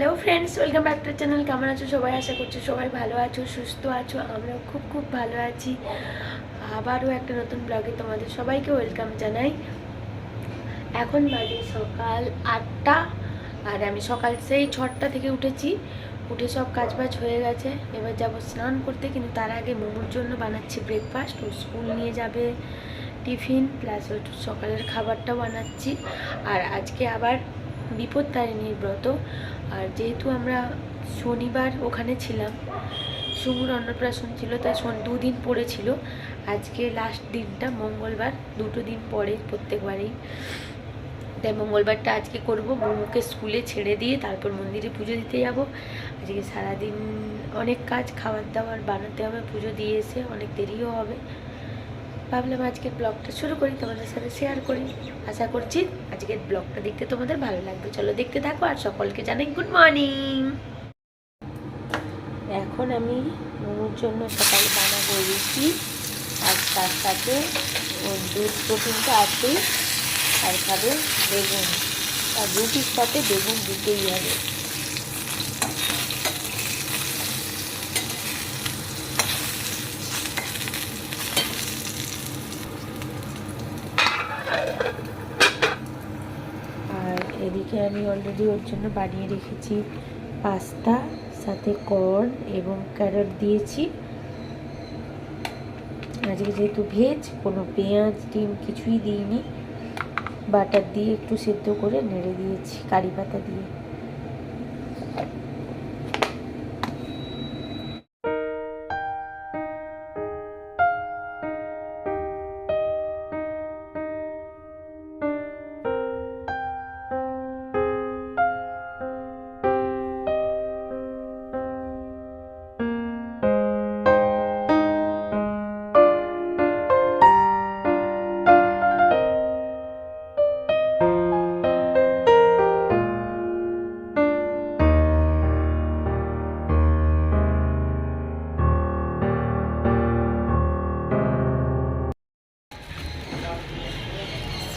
Hello friends, welcome back to channel. কেমন আছো সবাই? আশা করছি সবাই ভালো আছো, সুস্থ আছো। আমরাও খুব খুব ভালো আছি। আবারও একটা নতুন ব্লগে তোমাদের সবাইকে ওয়েলকাম জানাই। এখন বাজে সকাল 8টা, আর আমি সকাল সেই 6টা থেকে উঠেছি। উঠে সব কাজবাজ হয়ে গেছে, এবার যাব স্নান করতে। কিন্তু তার আগে মোমোর জন্য বানাচ্ছি ব্রেকফাস্ট। ও স্কুল নিয়ে যাবে টিফিন, প্লাস ওই সকালের খাবারটাও বানাচ্ছি। আর আজকে আবার বিপত্তারিণীর ব্রত। আর যেহেতু আমরা শনিবার ওখানে ছিলাম, সুমুর অন্নপ্রাশন ছিল, তাই দুদিন পড়েছিল। আজকে লাস্ট দিনটা মঙ্গলবার, দুটো দিন পরে প্রত্যেকবারেই। তাই মঙ্গলবারটা আজকে করব। মোমোকে স্কুলে ছেড়ে দিয়ে তারপর মন্দিরে পুজো দিতে যাব। আজকে সারাদিন অনেক কাজ, খাবার দাবার বানাতে হবে, পুজো দিয়ে এসে অনেক দেরিও হবে। ভাবলাম আজকের ব্লগটা শুরু করি, তোমাদের সাথে শেয়ার করি। আশা করছি আজকের ব্লগটা দেখতে তোমাদের ভালো লাগবে। চলো দেখতে থাকো, আর সকলকে জানাই গুড মর্নিং। এখন আমি মোমোর জন্য সকালে বানাবো রুটি, আর তার সাথে দুধ প্রোটিনটা আছেই, আর খাবে বেগুন। আর রুটির সাথে বেগুন দিতেই হবে। আর এদিকে আমি অলরেডি ওর জন্য বানিয়ে রেখেছি পাস্তা, সাথে কর্ন এবং ক্যারট দিয়েছি। আজকে যেহেতু ভেজ, কোনো পেঁয়াজ ডিম কিছুই দিইনি। বাটার দিয়ে একটু সেদ্ধ করে নেড়ে দিয়েছি কারি পাতা দিয়ে।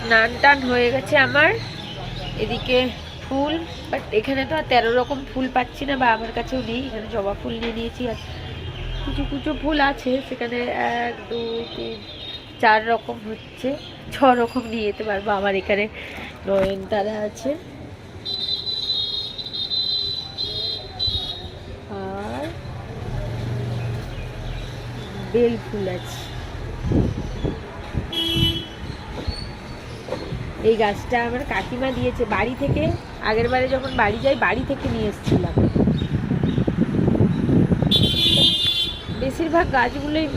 স্নান টান হয়ে গেছে আমার। এদিকে ফুল, বাট এখানে তো আর 13 রকম ফুল পাচ্ছি না, বা আমার কাছেও নেই। এখানে জবা ফুল নিয়ে নিয়েছি, আর কিছু কিছু ফুল আছে সেখানে 1 2 3 4 রকম হচ্ছে, 6 রকম নিয়ে যেতে পারবো। আমার এখানে নয়নতারা আছে, আর বেল ফুল আছে। এই গাছটা আমার কাকিমা দিয়েছে বাড়ি থেকে, আগের বারে যখন বাড়ি যাই বাড়ি থেকে নিয়ে এসেছিলাম। বেশিরভাগ গাছগুলোই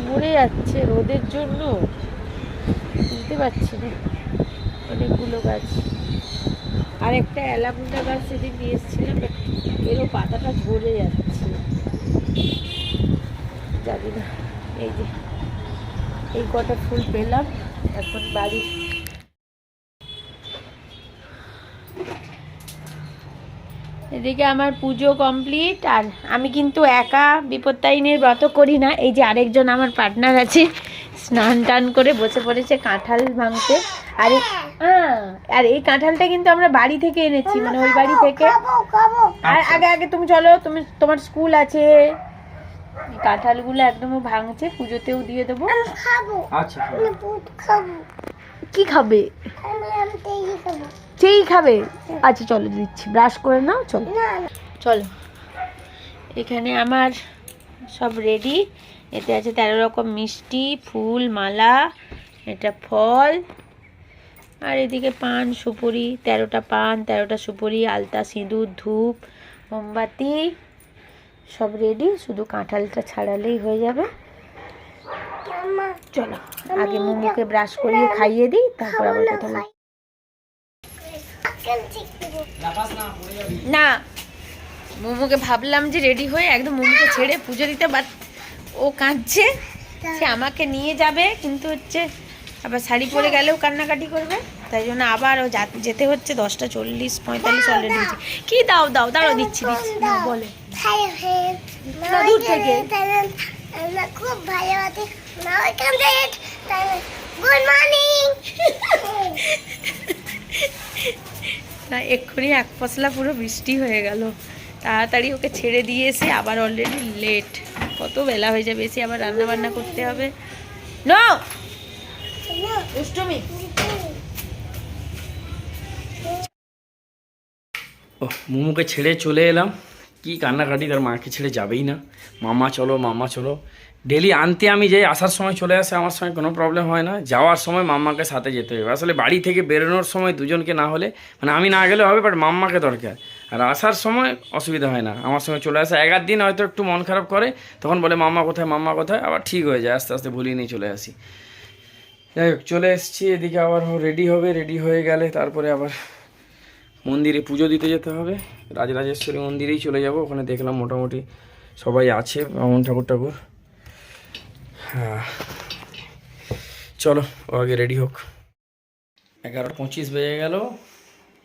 মরে যাচ্ছে রোদের জন্য, বুঝতে পারছি না। অনেকগুলো গাছ, আর একটা অ্যালামুন্ডা গাছ সেদিন নিয়ে এসেছিলাম, এরও পাতাটা ঝরে যাচ্ছে, জানি না। এই যে এই কটা ফুল পেলাম এখন বাড়ি। এদিকে আমার পুজো কমপ্লিট। আর আমি কিন্তু একা বিপত্তারিণীর ব্রত করি না, এই যে আরেকজন আমার পার্টনার আছে, স্নান টান করে বসে পড়েছে কাঁঠাল ভাঙতে। আর এই কাঁঠালটা কিন্তু আমরা বাড়ি থেকে এনেছি, মানে ওই বাড়ি থেকে। আর আগে আগে তুমি চলো, তোমার স্কুল আছে। কাঁঠালগুলো একদমও ভাঙছে, পুজোতেও দিয়ে দেবো। কি খাবে? সেই খাবে? আচ্ছা চলো দিচ্ছি, ব্রাশ করে নাও। চলো চলো। এখানে আমার সব রেডি। এতে আছে 13 রকম মিষ্টি, ফুল, মালা, এটা ফল, আর এদিকে পান সুপুরি, 13টা পান, 13টা সুপুরি, আলতা, সিঁদুর, ধূপ, মোমবাতি সব রেডি। শুধু কাঁঠালটা ছাড়ালেই হয়ে যাবে। চলো আগে মোমোকে ব্রাশ করিয়ে খাইয়ে দিই, তারপর আবার কোথাও। না, মোমোকে ভাবলাম যে রেডি হয়ে একদম মোমোকে ছেড়ে পুজো দিতে, বাট ও কাঁদছে, সে আমাকে নিয়ে যাবে, কিন্তু হচ্ছে আবার শাড়ি পরে গেলেও কান্নাকাটি করবে, তাই জন্য আবার ও যেতে হচ্ছে। 10টা 40 45 অলরেডি হয়েছে। কি দাও দাও, দাঁড়াও দিচ্ছি দিচ্ছি। না বলে দূর থেকে খুব ভালো আছে। Good morning. না, এক্ষুনি এক পশলা পুরো বৃষ্টি হয়ে গেল। তাড়াতাড়ি ওকে ছেড়ে দিয়ে এসে আবার অলরেডি লেট, কত বেলা হয়ে যাবে, এসে আবার রান্না বান্না করতে হবে। নো দুষ্টুমি। ও মোমোকে ছেড়ে চলে এলাম, কি কান্নাকাটি, তার মাকে ছেড়ে যাবেই না। মামা চলো মামা চলো, ডেলি আনতে আমি যাই, আসার সময় চলে আসে, আমার সঙ্গে কোনো প্রবলেম হয় না। যাওয়ার সময় মাম্মাকে সাথে যেতে হবে। আসলে বাড়ি থেকে বেরোনোর সময় দুজনকে না হলে, মানে আমি না গেলে হবে, বাট মাম্মাকে দরকার। আর আসার সময় অসুবিধা হয় না, আমার সঙ্গে চলে আসে। এক দিন হয়তো একটু মন খারাপ করে, তখন বলে মাম্মা কোথায় মাম্মা কোথায়, আবার ঠিক হয়ে যায়, আস্তে আস্তে ভুলিয়ে নিয়ে চলে আসি। যাই হোক, চলে এসেছি এদিকে, আবার রেডি হবে, রেডি হয়ে গেলে তারপরে আবার মন্দিরে পুজো দিতে যেতে হবে। রাজরাজেশ্বরী মন্দিরেই চলে যাব, ওখানে দেখলাম মোটামুটি সবাই আছে, বামন ঠাকুর। হ্যাঁ চলো, ও আগে রেডি হোক। 11:25 বেজে গেল,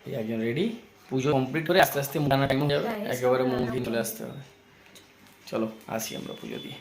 এই একজন রেডি। পুজো কমপ্লিট করে আস্তে আস্তে মোটানা টাইম হয়ে যাবে, একেবারে মুখে চলে আসতে হবে। চলো আসি আমরা পুজো দিয়ে।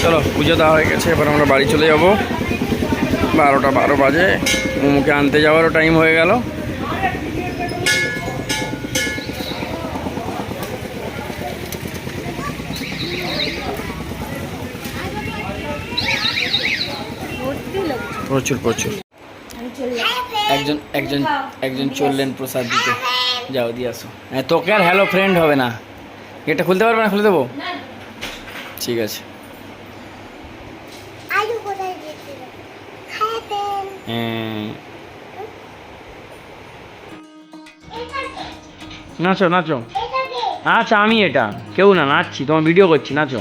চলো পুজো দেওয়া হয়ে গেছে, এবার আমরা বাড়ি চলে যাব। 12টা বাজে, মোমোকে আনতে যাওয়ারও টাইম হয়ে গেল। প্রচুর একজন চললেন প্রসাদ দিতে। যাও দিয়ে আসো। হ্যাঁ, তোকে আর হ্যালো ফ্রেন্ড হবে না। গেটটা খুলতে পারবে না? খুলে দেবো, ঠিক আছে। নাচো নাচো। আচ্ছা আমি এটা কেউ না, নাচছি, তোমার ভিডিও করছি, নাচো।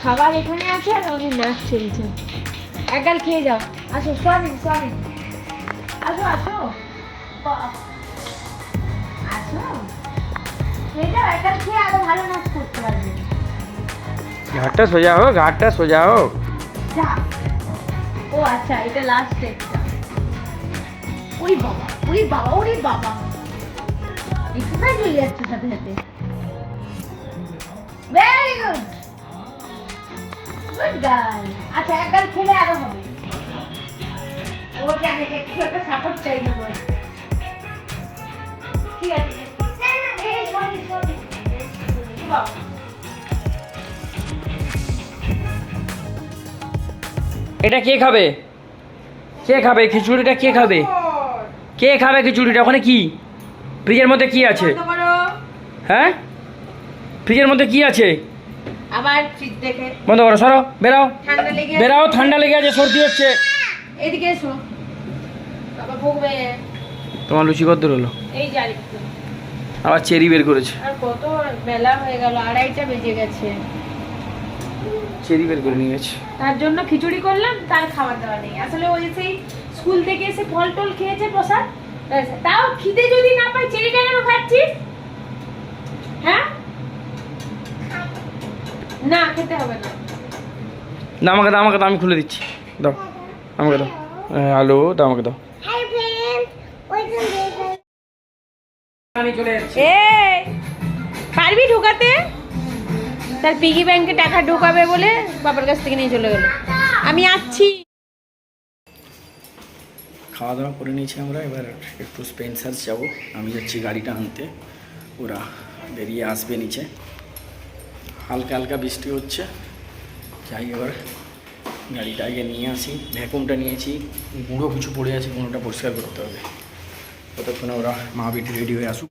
খাবার এখানে আছে, আর উনি নাচ চলছে। একগাল খেয়ে যাও। আসো সরি আসো খেয়ে যাও, একগাল খেয়ে আরো ভালো নাচ করতে পারবে। ঘাটটা সোজা হোক। ও আচ্ছা, এটা লাস্ট স্টেপটা। ওরে বাবা এক্সারসাইজ হয়ে যাচ্ছে সাথে সাথে। Very good girl. আচ্ছা একবার খেলে আরো হবে। ও জানে একটু একটা সাপোর্ট চাই না। ঠিক আছে, এটা কে খাবে খিচুড়িটা? কে খাবে খিচুড়িটা? ওখানে কি ফ্রিজের মধ্যে কি আছে? হ্যাঁ, ফ্রিজের মধ্যে কি আছে? আবার ফ্রিজ দেখে বন্ধ করো, সরো, বেরাও, ঠান্ডা লেগে আছে, সর্দি হচ্ছে। এদিকে এসো, বাবা ভুগবে। তোমার লুচি কদ্দূর হলো? এই জানি আবার চেরি বের করেছে। আর কত বেলা হয়ে গেল, 2:30টা বেজে গেছে। চেরি বের করে নিয়ে গেছে, তার জন্য খিচুড়ি করলাম, তার খাবার দাওয়া নেই। আসলে ওই সেই স্কুল থেকে এসে ফল টল খেয়েছে প্রসাদ, তাও খিদে যদি না পাই চেরিটা কেন খাচ্ছিস? হ্যাঁ না খেতে হবে না। দাও আমাকে দাও, আমাকে দাও, আমি খুলে দিচ্ছি। দাও আমাকে দাও। আলু দাও, আমাকে দাও। আমি চলে যাচ্ছি। পারবি ঢুকাতে? তার পিগি ব্যাংকে টাকা ঢুকাবে বলে বাবার কাছ থেকে নিয়ে চলে গেল। আমি আসছি। খাওয়া দাওয়া করে নিয়েছি আমরা, এবার একটু স্পেন্সার যাবো। আমি যাচ্ছি গাড়িটা আনতে, ওরা বেরিয়ে আসবে নিচে। হালকা হালকা বৃষ্টি হচ্ছে, যাই এবার গাড়িটা আগে নিয়ে আসি। ভ্যাকুমটা নিয়েছি, গুঁড়ো কিছু পড়ে আছে, গুঁড়োটা পরিষ্কার করতে হবে। ততক্ষণে ওরা মা বেটি রেডি হয়ে আসুক।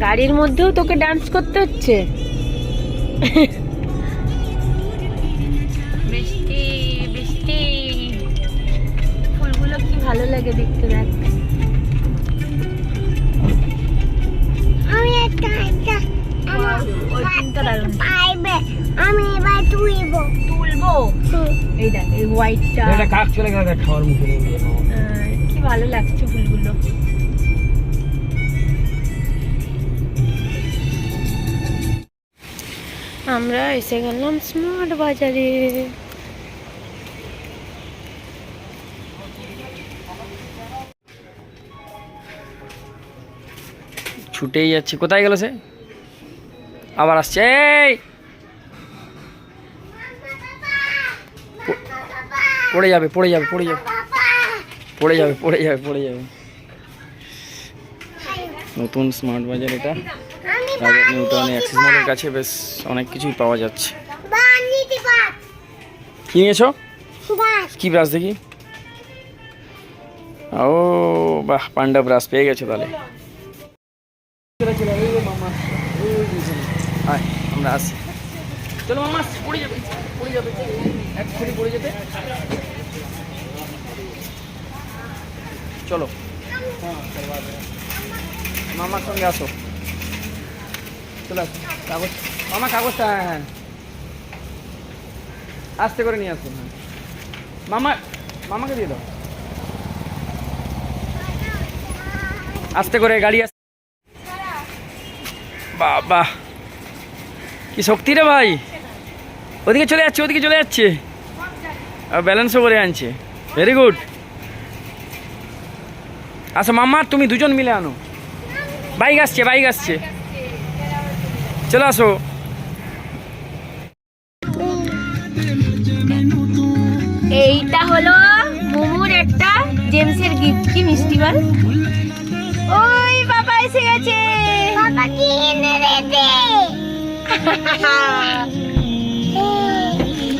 গাড়ির মধ্যেও তোকে ডান্স করতে হচ্ছে। বৃষ্টি বৃষ্টি, ফুলগুলো কি ভালো লাগে দেখতে। দেখ আমি একটা ওই তিনটা দারুণ। আমি এবার তুলবো। এই দেখ এই হোয়াইটটা, এটা কাক চলে গেল খাওয়ার মুখে নিয়ে গিয়ে। কি ভালো লাগছে ফুলগুলো। আমরা এসে গেলাম স্মার্ট বাজারে। ছুটেই যাচ্ছে, কোথায় গেল সে? আবার আসছে। এই পড়ে যাবে, পড়ে যাবে, পড়ে যাবে, পড়ে যাবে, পড়ে যাবে, পড়ে যাবে। নতুন স্মার্ট বাজার এটা, নিউটাউনে অ্যাক্সিস মলের কাছে বেশ অনেক কিছুই পাওয়া যাচ্ছে। কি নিয়েছো? কি ব্রাশ দেখি? ও বাহ, পান্ডা ব্রাশ পেয়ে গেছো তাহলে। আমরা আসি। চলো মামা, পড়ে যাবে, পড়ে যাবে, এক ছড়ি পড়ে যেতে। চলো মামার সঙ্গে আসো, চলে আসো। কাগজ মামা, কাগজটা হ্যাঁ হ্যাঁ আস্তে করে নিয়ে আসো। হ্যাঁ মামা, মামাকে দিয়ে দাও আস্তে করে, গাড়ি আসতে। বাবা কি শক্তি রে ভাই, ওদিকে চলে যাচ্ছে, ওদিকে চলে যাচ্ছে, আর ব্যালেন্সও করে আনছে। Very good. আচ্ছা মামা, তুমি দুজন মিলে আনো। বাইক আসছে, বাইক আসছে, চলে আসো। এইটা হলো মোমোর একটা জেমসের গিফট। কি মিষ্টি বল। ওই বাবা এসে গেছে। বাবা কি এনে রেখে?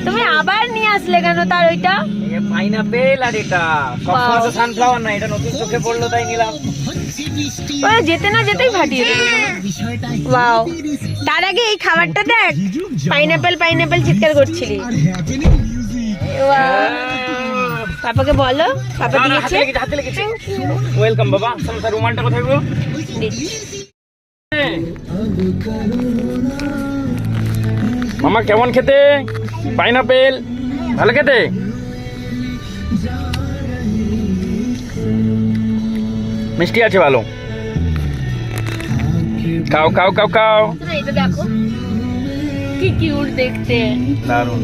তুমি আবার নিয়ে আসলে কেন তার ওইটা? পাইনাপেল, আর এটা সবসময় তো সানফ্লাওয়ার না, এটা নতুন চোখে পড়লো তাই নিলাম। ওরা যেতে না যেতেই ফাটিয়ে দেবে। ওয়াও, তার আগে এই খাবারটা দেখ, পাইনাপেল পাইনাপেল চিৎকার করছিলি। পাপাকে বলো, পাপা দিয়েছে। ওয়েলকাম বাবা। স্যার রুমালটা কোথায় গো? মামা কেমন খেতে? পাইনাপেল ভালো খেতে? মিষ্টি আছে ভালো। খাও খাও খাও খাও। এটা দেখো কি কিউট দেখতে, দারুণ।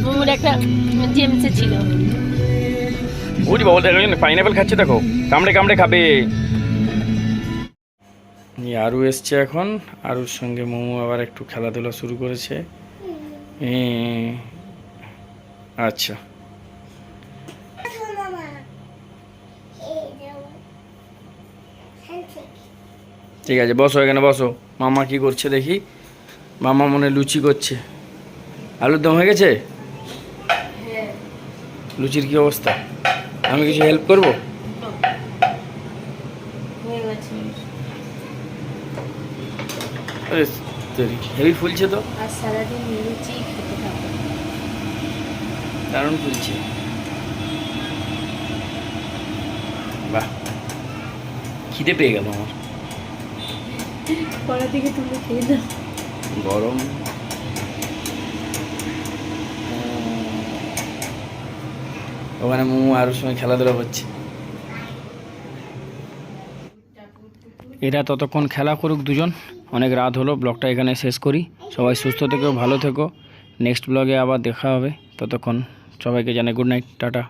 মোমোর একটা জেমসে ছিল। ওই বাবা দেখো পাইনাপেল খাচ্ছে, দেখো কামড়ে কামড়ে খাবে। আরু এসছে এখন, আরুর সঙ্গে মোমো আবার একটু খেলাধুলা শুরু করেছে। আচ্ছা ঠিক আছে, বসো এখানে বসো। মামা কি করছে দেখি। মামা মনে লুচি করছে। আলুর দম হয়ে গেছে? লুচির কি অবস্থা? আমি কিছু হেল্প করবো? হেভি ফুলছে তো, আর সারাদিন লুচি খেতে থাকো। দারুণ ফুলছে। বাহ খিদে পেয়ে গেল আমার। কড়া থেকে তুলে খেয়ে দাও। গরম। ওখানে মোমো আর ওর সময় খেলাধুলা হচ্ছে। এরা ততক্ষণ খেলা করুক দুজন। অনেক রাত হলো, ব্লগটা এখানে শেষ করি। সবাই সুস্থ থেকো, ভালো থেকো। নেক্সট ব্লগে আবার দেখা হবে। ততক্ষণ সবাইকে জানাই গুড নাইট, টাটা।